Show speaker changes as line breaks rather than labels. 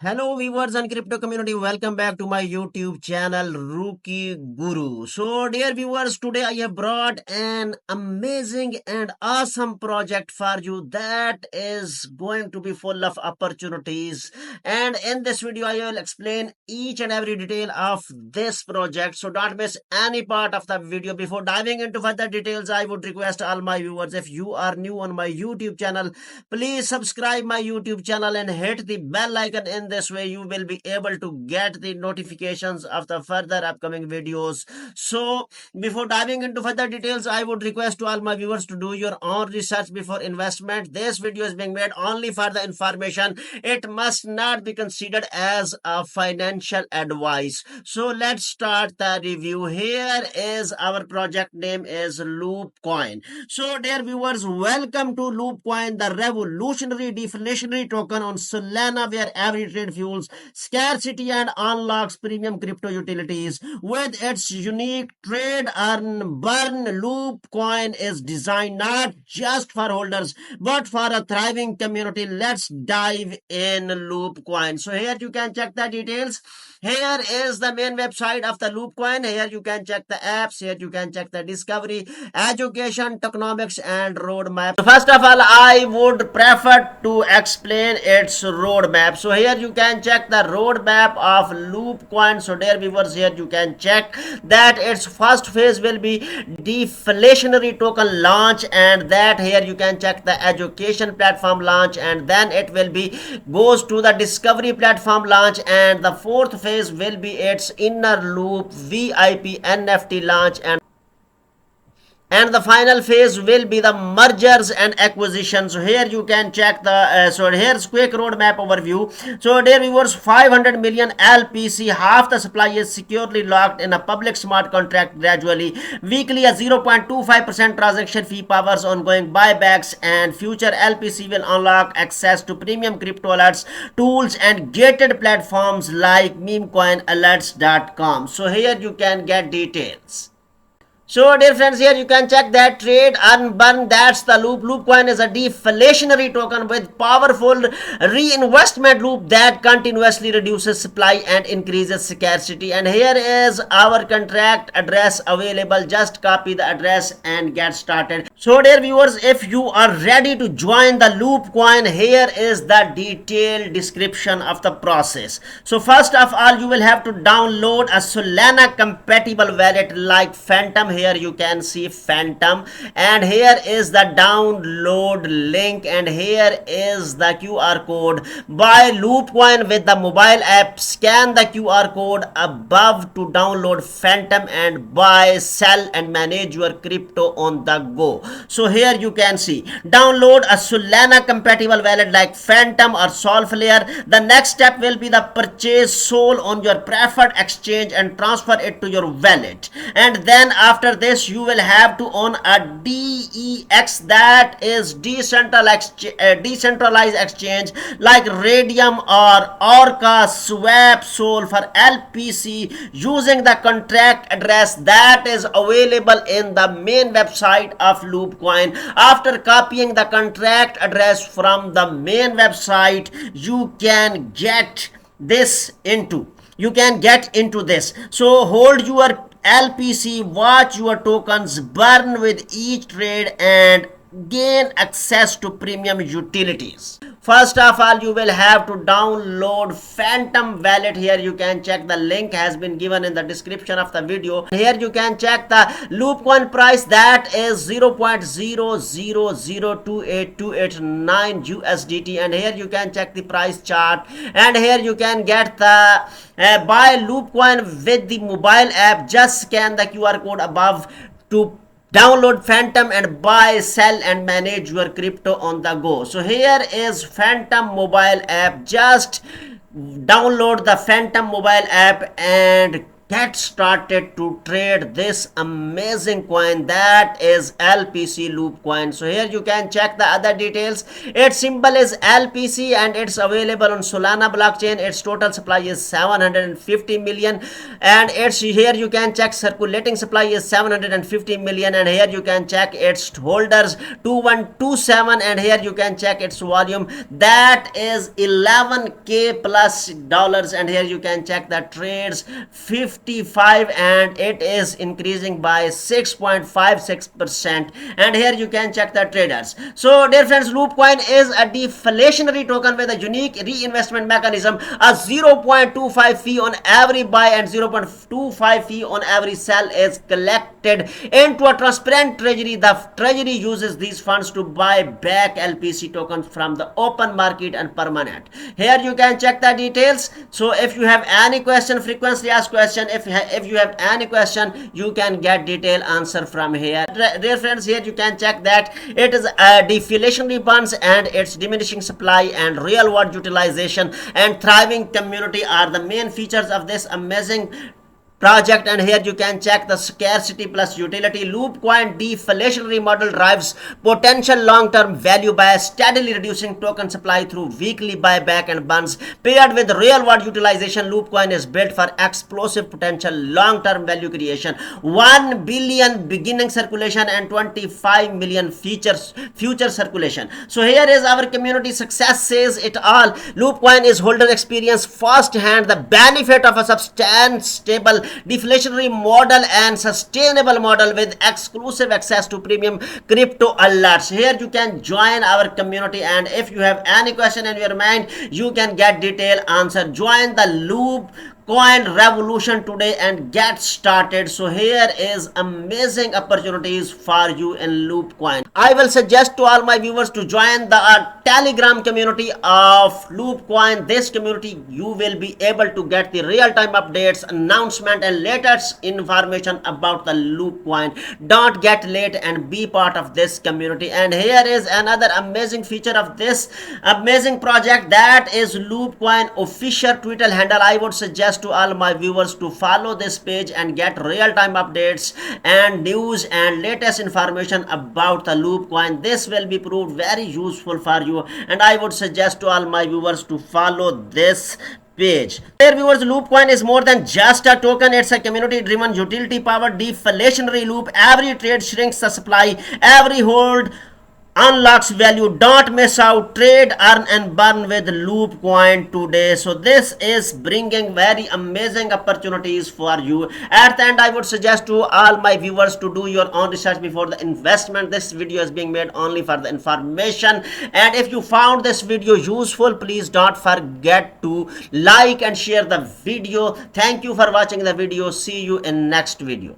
Hello viewers and crypto community, welcome back to my YouTube channel Rookie Guru. So dear viewers, today I have brought an amazing and awesome project for you that is going to be full of opportunities, and in this video I will explain each and every detail of this project, so don't miss any part of the video. Before diving into further details, I would request all my viewers, if you are new on my YouTube channel, please subscribe my YouTube channel and hit the bell icon. In this way you will be able to get the notifications of the further upcoming videos. So before diving into further details, I would request to all my viewers to do your own research before investment. This video is being made only for the information. It must not be considered as a financial advice. So let's start the review. Here is our project name is Loopcoin. So dear viewers, welcome to Loopcoin, the revolutionary deflationary token on Solana, where every trade fuels scarcity and unlocks premium crypto utilities. With its unique trade earn burn, Loopcoin is designed not just for holders but for a thriving community. Let's dive in Loopcoin. So here you can check the details. Here is the main website of the Loopcoin. Here you can check the apps. Here you can check the discovery, education, tokenomics, and roadmap. So first of all, I would prefer to explain its roadmap. So here you can check the roadmap of Loopcoin. So dear viewers, here you can check that its first phase will be deflationary token launch, and that here you can check the education platform launch, and then it will be goes to the discovery platform launch, and the fourth phase will be its inner loop VIP NFT launch, and the final phase will be the mergers and acquisitions. So here you can check the so here's quick roadmap overview. So dear viewers, 500 million LPC, half the supply is securely locked in a public smart contract gradually. Weekly a 0.25% transaction fee powers ongoing buybacks, and future LPC will unlock access to premium crypto alerts, tools, and gated platforms like memecoinalerts.com. So here you can get details. So dear friends, here you can check that trade earn burn, that's the loop. Loopcoin is a deflationary token with powerful reinvestment loop that continuously reduces supply and increases scarcity. And here is our contract address available. Just copy the address and get started. So dear viewers, if you are ready to join the Loopcoin, here is the detailed description of the process. So first of all, you will have to download a Solana compatible wallet like Phantom. Here you can see Phantom, and here is the download link, and here is the QR code. Buy Loopcoin with the mobile app. Scan the QR code above to download Phantom and buy, sell, and manage your crypto on the go. So here you can see download a Solana compatible wallet like Phantom or Solflare. The next step will be the purchase Sol on your preferred exchange and transfer it to your wallet, and then after this you will have to own a DEX, that is decentralized exchange like Radium or Orca. Swap Sol for LPC using the contract address that is available in the main website of Loopcoin. After copying the contract address from the main website, you can get into this. So hold your LPC, watch your tokens burn with each trade, and gain access to premium utilities. First of all, you will have to download Phantom wallet. Here you can check the link has been given in the description of the video. Here you can check the Loopcoin price, that is 0.000282889 USDT, and here you can check the price chart, and here you can get the buy Loopcoin with the mobile app. Just scan the QR code above to download Phantom and buy, sell, and manage your crypto on the go. So here is Phantom mobile app. Just download the Phantom mobile app and get started to trade this amazing coin, that is LPC Loop coin. So here you can check the other details. Its symbol is LPC and it's available on Solana blockchain. Its total supply is 750 million, and it's here you can check circulating supply is 750 million, and here you can check its holders 2127, and here you can check its volume, that is 11k plus dollars, and here you can check the trades 55, and it is increasing by 6.56%, and here you can check the traders. So dear friends, Loopcoin is a deflationary token with a unique reinvestment mechanism, a 0.25 fee on every buy and 0.25 fee on every sell is collected into a transparent treasury. The treasury uses these funds to buy back LPC tokens from the open market and permanent. Here you can check the details. So if you have any question, frequently asked question, if you have any question, you can get detailed answer from here. Dear friends, here you can check that it is a deflationary bonds, and its diminishing supply and real world utilization and thriving community are the main features of this amazing project. And here you can check the scarcity plus utility. Loopcoin deflationary model drives potential long-term value by steadily reducing token supply through weekly buyback and burns paired with real-world utilization. Loopcoin is built for explosive potential long-term value creation, 1 billion beginning circulation and 25 million future circulation. So here is our community success says it all. Loopcoin is holder experience firsthand the benefit of a stable deflationary model and sustainable model with exclusive access to premium crypto alerts. Here you can join our community, and if you have any question in your mind, you can get detailed answer. Join the Loop coin revolution today and get started. So here is amazing opportunities for you in Loopcoin. I will suggest to all my viewers to join the Telegram community of Loopcoin. This community you will be able to get the real-time updates, announcement and latest information about the Loopcoin. Don't get late and be part of this community. And here is another amazing feature of this amazing project, that is Loopcoin official Twitter handle. I would suggest to all my viewers to follow this page and get real-time updates and news and latest information about the Loopcoin. This will be proved very useful for you, and I would suggest to all my viewers to follow this page. Dear viewers, Loopcoin is more than just a token. It's a community-driven, utility-powered deflationary loop. Every trade shrinks the supply, every hold unlocks value. Don't miss out. Trade, earn and burn with Loopcoin today. So this is bringing very amazing opportunities for you. At the end, I would suggest to all my viewers to do your own research before the investment. This video is being made only for the information, and if you found this video useful, please don't forget to like and share the video. Thank you for watching the video. See you in next video.